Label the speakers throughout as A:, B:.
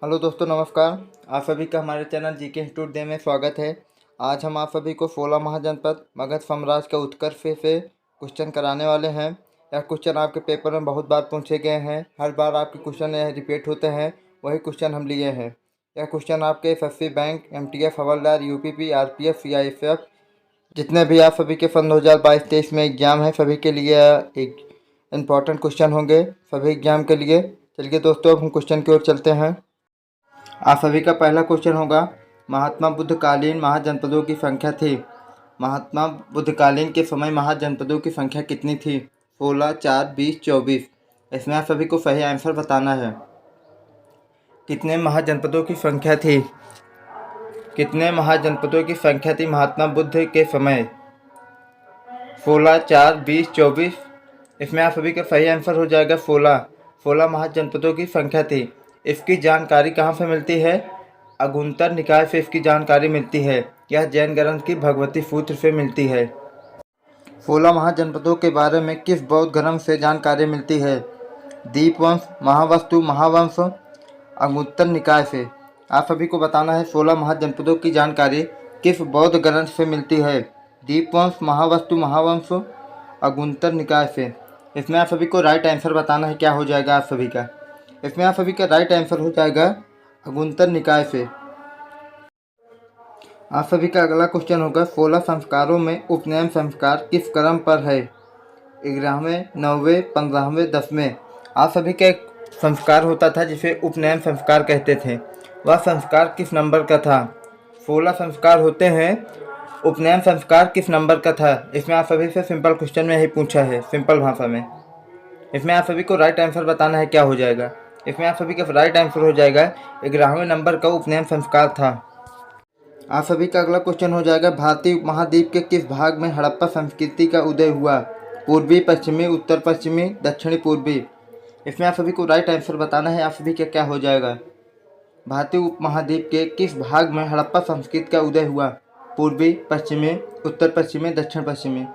A: Hello दोस्तों, नमस्कार। आप सभी का हमारे चैनल जीके इंस्टीट्यूट डे में स्वागत है। आज हम आप सभी को 16 महाजनपद मगध साम्राज्य का उत्कर्ष से क्वेश्चन कराने वाले हैं। यह क्वेश्चन आपके पेपर में बहुत बार पूछे गए हैं। हर बार आपके क्वेश्चन यह रिपीट होते हैं, वही क्वेश्चन हम लिए हैं। यह क्वेश्चन आपके एसएससी बैंक, एमटीएफ, हवलदार, यूपीपी, आरपीएफ, सीआईएसएफ, जितने भी आप सभी के सन 2022-23 में एग्जाम है, सभी के लिए एक इम्पॉर्टेंट क्वेश्चन होंगे, सभी एग्जाम के लिए। चलिए दोस्तों, अब हम क्वेश्चन की ओर चलते हैं। आप सभी का पहला क्वेश्चन होगा, महात्मा बुद्ध कालीन महाजनपदों की संख्या थी। महात्मा बुद्ध कालीन के समय महाजनपदों की संख्या कितनी थी? 16, 4, 20, 24। इसमें आप सभी को सही आंसर बताना है। कितने महाजनपदों की संख्या थी? कितने महाजनपदों की संख्या थी महात्मा बुद्ध के समय? 16, 4, 20, 24। इसमें आप सभी का सही आंसर हो जाएगा 16। 16 महाजनपदों की संख्या थी। इसकी जानकारी कहाँ से मिलती है? अगुंतर निकाय से इसकी जानकारी मिलती है। यह जैन ग्रंथ की भगवती सूत्र से मिलती है। 16 महाजनपदों के बारे में किस बौद्ध ग्रंथ से जानकारी मिलती है? दीपवंश, महावस्तु, महावंश, अगुंतर निकाय से। आप सभी को बताना है 16 महाजनपदों की जानकारी किस बौद्ध ग्रंथ से मिलती है? दीपवंश, महावस्तु, महावंश, अगुंतर निकाय से। इसमें आप सभी को राइट आंसर बताना है। क्या हो जाएगा आप सभी का? इसमें आप सभी का राइट आंसर हो जाएगा अगुंतर निकाय से। आप सभी का अगला क्वेश्चन होगा, 16 संस्कारों में उपनयन संस्कार किस क्रम पर है? 11वें, 9वें, 15वें, 10वें। आप सभी का एक संस्कार होता था जिसे उपनयन संस्कार कहते थे। वह संस्कार किस नंबर का था? 16 संस्कार होते हैं, उपनयन संस्कार किस नंबर का था? इसमें आप सभी से सिंपल क्वेश्चन में यही पूछा है, सिंपल भाषा में। इसमें आप सभी को राइट आंसर बताना है। क्या हो जाएगा? इसमें आप सभी का राइट आंसर हो जाएगा 11वें नंबर का उपनयन संस्कार था। आप सभी का अगला क्वेश्चन हो जाएगा, भारतीय उपमहाद्वीप के किस भाग में हड़प्पा संस्कृति का उदय हुआ? पूर्वी, पश्चिमी, उत्तर पश्चिमी, दक्षिणी पूर्वी। इसमें आप सभी को राइट आंसर बताना है। आप सभी का क्या हो जाएगा? भारतीय उपमहाद्वीप के किस भाग में हड़प्पा संस्कृति का उदय हुआ? पूर्वी, पश्चिमी, उत्तर पश्चिमी, दक्षिण पश्चिमी।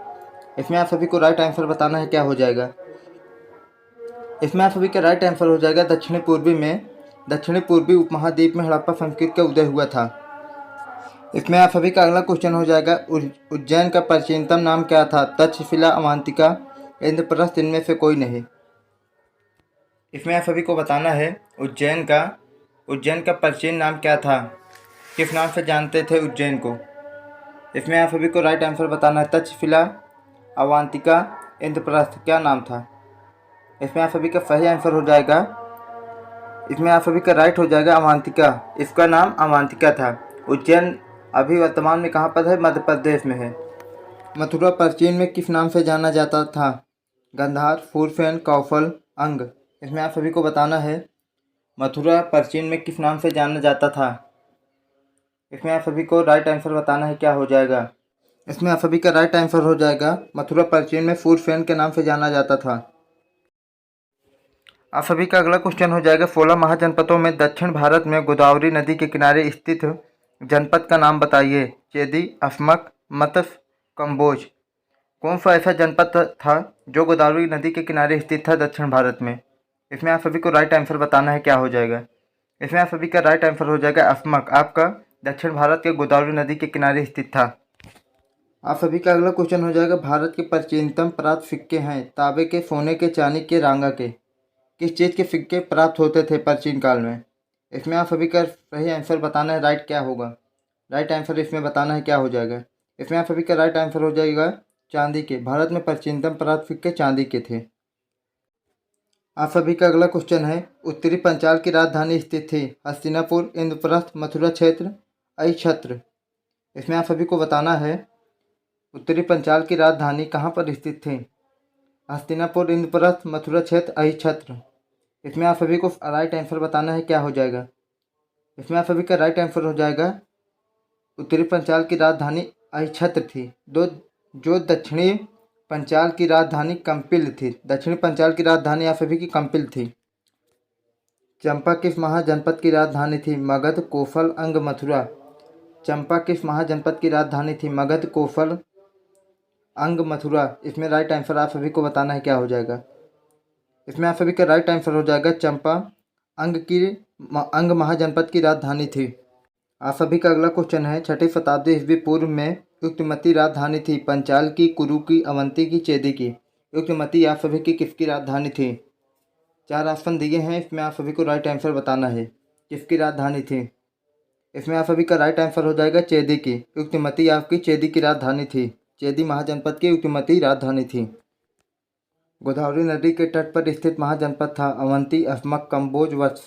A: इसमें आप सभी को राइट आंसर बताना है। क्या हो जाएगा? इसमें आप सभी का राइट आंसर हो जाएगा दक्षिणी पूर्वी में। दक्षिणी पूर्वी उपमहाद्वीप में हड़प्पा संस्कृति का उदय हुआ था। इसमें आप सभी का अगला क्वेश्चन हो जाएगा, उज्जैन का प्राचीनतम नाम क्या था? तक्षशिला, अवंतिका, इंद्रप्रस्थ, इनमें से कोई नहीं। इसमें आप सभी को बताना है उज्जैन का प्राचीन नाम क्या था? किस नाम से जानते थे उज्जैन को? इसमें आप सभी को राइट आंसर बताना है। तक्षशिला, अवंतिका, इंद्रप्रस्थ, क्या नाम था? इसमें आप सभी का सही आंसर हो जाएगा, इसमें आप सभी का राइट हो जाएगा अवंतिका। इसका नाम अवंतिका था। उज्जैन अभी वर्तमान में कहाँ पर है? मध्य प्रदेश में है। मथुरा प्राचीन में किस नाम से जाना जाता था? गंधार, फूरफेन, कौफल, अंग। इसमें आप सभी को बताना है मथुरा प्राचीन में किस नाम से जाना जाता था। इसमें आप सभी को राइट आंसर बताना है। क्या हो जाएगा? इसमें आप सभी का राइट आंसर हो जाएगा, मथुरा प्राचीन में फूरफेन के नाम से जाना जाता था। आप सभी का अगला क्वेश्चन हो जाएगा, 16 महाजनपदों में दक्षिण भारत में गोदावरी नदी के किनारे स्थित जनपद का नाम बताइए। चेदी, अस्मक, मत्स्य, कंबोज। कौन सा ऐसा जनपद था जो गोदावरी नदी के किनारे स्थित था दक्षिण भारत में? इसमें आप सभी को राइट आंसर बताना है। क्या हो जाएगा? इसमें आप सभी का राइट आंसर हो जाएगा अस्मक। आपका दक्षिण भारत के गोदावरी नदी के किनारे स्थित था। आप सभी का अगला क्वेश्चन हो जाएगा, भारत के प्राचीनतम प्राप्त सिक्के हैं तांबे के, सोने के, चांदी के, रांगा के। किस चीज़ के सिक्के प्राप्त होते थे प्राचीन काल में? इसमें आप सभी का सही आंसर बताना है। राइट क्या होगा? राइट आंसर इसमें बताना है। क्या हो जाएगा? इसमें आप सभी का राइट आंसर हो जाएगा चांदी के। भारत में प्राचीनतम प्राप्त सिक्के चांदी के थे। आप सभी का अगला क्वेश्चन है, उत्तरी पंचाल की राजधानी स्थित थी? हस्तिनापुर, इंद्रप्रस्थ, मथुरा क्षेत्र, अहिछत्र। इसमें आप सभी को बताना है उत्तरी पंचाल की राजधानी कहाँ पर स्थित थी? हस्तिनापुर, इंद्रप्रस्थ, मथुरा क्षेत्र, अहिछत्र। इसमें आप सभी को राइट आंसर बताना है। क्या हो जाएगा? इसमें आप सभी का राइट आंसर हो जाएगा उत्तरी पंचाल की राजधानी अहिछत्र थी। जो दक्षिणी पंचाल की राजधानी कंपिल थी। दक्षिणी पंचाल की राजधानी आप सभी की कंपिल थी। चंपा किस महाजनपद की राजधानी थी? मगध, कोफल, अंग, मथुरा। चंपा किस महाजनपद की राजधानी थी? मगध, कोफल, अंग, मथुरा। इसमें राइट आंसर आप सभी को बताना है। क्या हो जाएगा? इसमें आप सभी का राइट आंसर हो जाएगा चंपा, अंग की अंग महाजनपद की राजधानी थी? आप सभी का अगला क्वेश्चन है, 6वीं शताब्दी ईस्वी पूर्व में युक्तिमती राजधानी थी? पंचाल की, कुरु की, अवंती की, चेदी की? युक्तिमती आप सभी की किसकी राजधानी थी? 4 ऑप्शन दिए हैं, इसमें आप सभी को राइट आंसर बताना है किसकी राजधानी थी। इसमें आप सभी का राइट आंसर हो जाएगा चेदी की। युक्तिमती आपकी चेदी की राजधानी थी। चेदी महाजनपद की युक्तिमती राजधानी थी। गोदावरी नदी के तट पर स्थित महाजनपद था? अवंती, अस्मक, कंबोज, वत्स?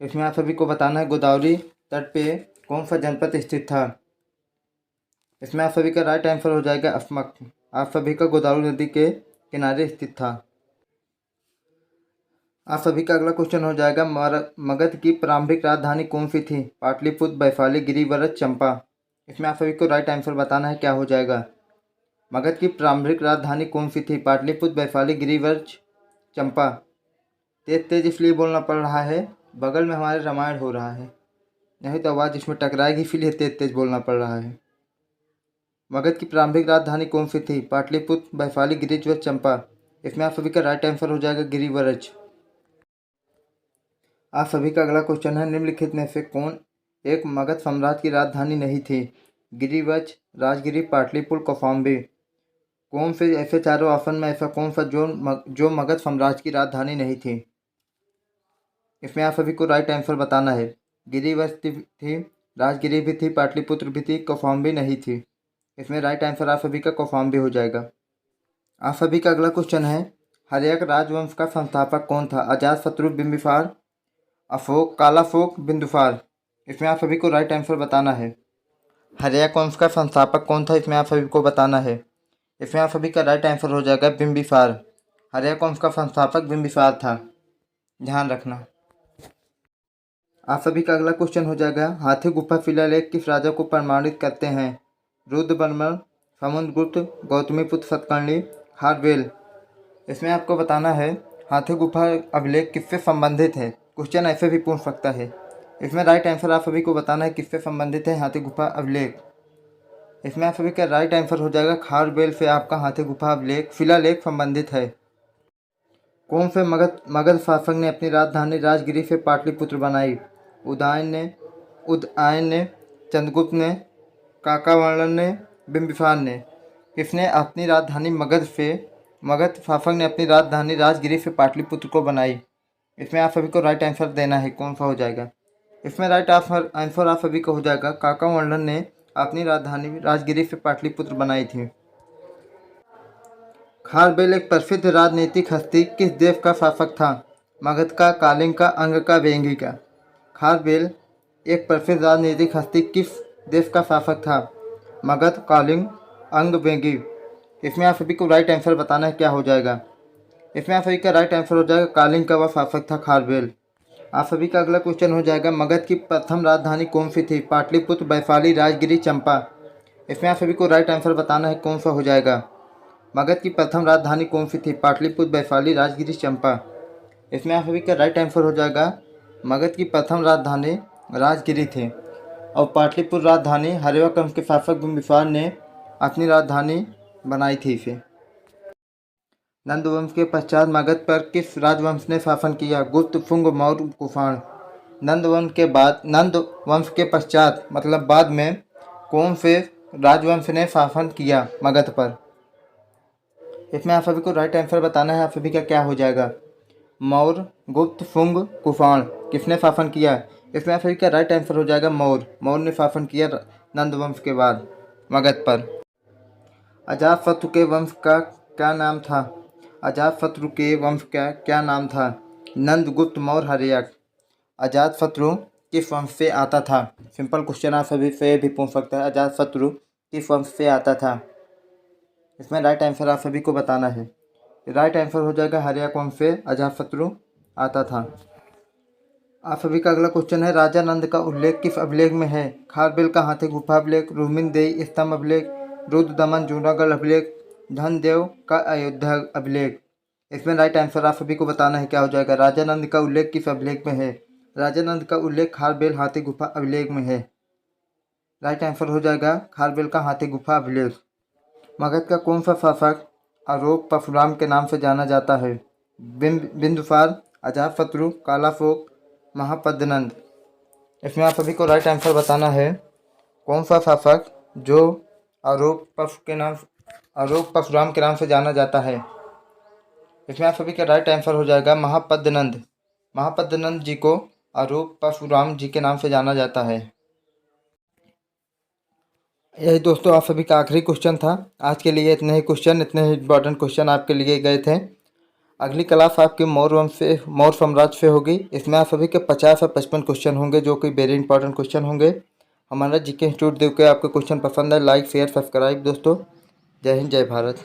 A: इसमें आप सभी को बताना है गोदावरी तट पे कौन सा जनपद स्थित था। इसमें आप सभी का राइट आंसर हो जाएगा अस्मक। आप सभी का गोदावरी नदी के किनारे स्थित था। आप सभी का अगला क्वेश्चन हो जाएगा, मगध की प्रारंभिक राजधानी कौन सी थी? पाटलिपुत्र, वैशाली, गिरिव्रत, चंपा? इसमें आप सभी को राइट आंसर बताना है क्या हो जाएगा। मगध की प्रारंभिक राजधानी कौन सी थी? पाटलिपुत्र, वैशाली, गिरिव्रत, चंपा? तेज तेज इसलिए बोलना पड़ रहा है, बगल में हमारे रामायण हो रहा है, नहीं तो आवाज़ इसमें टकराएगी, इसीलिए तेज तेज बोलना पड़ रहा है। मगध की प्रारंभिक राजधानी कौन सी थी? पाटलिपुत्र, वैशाली, गिरिव्रत, चंपा? इसमें आप सभी का राइट आंसर हो जाएगा गिरिव्रत। आप सभी का अगला क्वेश्चन है, निम्नलिखित में से कौन एक मगध साम्राज्य की राजधानी नहीं थी? गिरिव्रत, राजगिरी, पाटलिपुत्र, कौशाम्बी? कौन से ऐसे चारों ऑप्शन में ऐसा कौन सा जो मगध साम्राज्य की राजधानी नहीं थी? इसमें आप सभी को राइट आंसर बताना है। गिरिव्रत थी, राजगिरी भी थी, पाटलिपुत्र भी थी, कौशाम्बी नहीं थी। इसमें राइट आंसर आप सभी का कौशाम्बी हो जाएगा। आप सभी का अगला क्वेश्चन है, हर्यक राजवंश का संस्थापक कौन था? अजातशत्रु, बिंबिसार, अशोक, कालाशोक, बिंदुसार? इसमें आप सभी को राइट आंसर बताना है। हर्यक वंश का संस्थापक कौन था? इसमें आप सभी को बताना है। इसमें आप सभी का राइट आंसर हो जाएगा बिंबिसार। हर्यक वंश का संस्थापक बिंबिसार था, ध्यान रखना। आप सभी का अगला क्वेश्चन हो जाएगा, हाथी गुफा शिलालेख किस राजा को प्रमाणित करते हैं? रुद्रवर्मन, समुद्रगुप्त, गौतमीपुत्र सतकर्णी, खारवेल? इसमें आपको बताना है हाथी गुफा अभिलेख किससे संबंधित है। क्वेश्चन ऐसे भी पूछ सकता है। इसमें राइट आंसर आप सभी को बताना है किससे संबंधित है हाथी गुफा अभिलेख। इसमें आप सभी का राइट आंसर हो जाएगा खारवेल से आपका हाथी गुफा अभिलेख शिलालेख संबंधित है। कौन से मगध शासक ने अपनी राजधानी राजगिरी से पाटलिपुत्र बनाई? उदयन ने, चंद्रगुप्त ने, काकावर्णन ने, बिंबिसार ने? किसने अपनी राजधानी मगध शासक ने अपनी राजधानी राजगिरी से पाटलिपुत्र को बनाई? इसमें आप सभी को राइट आंसर देना है, कौन सा हो जाएगा। इसमें राइट आंसर आप सभी को हो जाएगा काकावर्णन ने अपनी राजधानी राजगिरी से पाटलिपुत्र बनाई थी। खारवेल एक प्रसिद्ध राजनीतिक हस्ती किस देश का शासक था? मगध का, कालिंग का, अंग का, वेंगी का? खारवेल एक प्रसिद्ध राजनीतिक हस्ती किस देश का शासक था? मगध, कालिंग, अंग, वेंगी? इसमें आप सभी को राइट आंसर बताना है क्या हो जाएगा। इसमें आप सभी का राइट आंसर हो जाएगा कालिंग का वह शासक था खारवेल। आप सभी का अगला क्वेश्चन हो जाएगा, मगध की प्रथम राजधानी कौन सी थी? पाटलिपुत्र, वैशाली, राजगिरी, चंपा? इसमें आप सभी को राइट आंसर बताना है कौन सा हो जाएगा। मगध की प्रथम राजधानी कौन सी थी? पाटलिपुत्र, वैशाली, राजगिरी, चंपा? इसमें आप सभी का राइट आंसर हो जाएगा मगध की प्रथम राजधानी राजगिरी थी और पाटलिपुत्र राजधानी हर्यक वंश के शासक बिंबिसार ने अपनी राजधानी बनाई थी इसे। नंद वंश के पश्चात मगध पर किस राजवंश ने शासन किया? गुप्त, शुंग, मौर्य, कुषाण? नंद वंश के पश्चात मतलब बाद में कौन से राजवंश ने शासन किया मगध पर? इसमें आप सभी को राइट आंसर बताना है। आप सभी का क्या हो जाएगा। मौर्य, गुप्त, शुंग, कुषाण? किसने शासन किया? इसमें आप सभी का राइट आंसर हो जाएगा मौर्य ने शासन किया नंद वंश के बाद मगध पर। अजातशत्रु के वंश का क्या नाम था? अजातशत्रु के वंश का क्या नाम था? नंद, गुप्त, मौर्य, हर्यक? अजातशत्रु किस वंश से आता था? सिंपल क्वेश्चन आप सभी से भी पूछ सकता है, अजातशत्रु किस वंश से आता था? इसमें राइट आंसर आप सभी को बताना है। राइट आंसर हो जाएगा हर्यक वंश से अजातशत्रु आता था। आप सभी का अगला क्वेश्चन है, राजा नंद का उल्लेख किस अभिलेख में है? खारवेल का हाथी गुफा अभिलेख, रोहिणदेई स्तंभ अभिलेख, रुद्र दमन जूनागढ़ अभिलेख, धनदेव का अयोध्या अभिलेख? इसमें राइट आंसर आप सभी को बताना है क्या हो जाएगा। राजा नंद का उल्लेख किस अभिलेख में है? राजा नंद का उल्लेख खारवेल हाथी गुफा अभिलेख में है। राइट आंसर हो जाएगा खारवेल का हाथी गुफा अभिलेख। मगध का कौन सा शासक आरोप परशुराम के नाम से जाना जाता है? बिंदुसार, अजातशत्रु, कालाशोक, महापद्मनंद। इसमें आप सभी को राइट आंसर बताना है कौन सा शासक जो आरोप परशुराम के नाम से जाना जाता है। इसमें आप सभी का राइट आंसर हो जाएगा महापद्मनंद। महापद्मनंद जी को आरोप परशुराम जी के नाम से जाना जाता है। यही दोस्तों आप सभी का आखिरी क्वेश्चन था। आज के लिए इतने ही इंपॉर्टेंट क्वेश्चन आपके लिए गए थे। अगली क्लास आपकी मौर्य साम्राज्य से होगी। इसमें आप सभी के 50 और 55 क्वेश्चन होंगे जो कि वेरी इंपॉर्टेंट क्वेश्चन होंगे। हमारा जीके इंस्टीट्यूट देख के आपके क्वेश्चन पसंद है, लाइक शेयर सब्सक्राइब दोस्तों। जय हिंद जय भारत।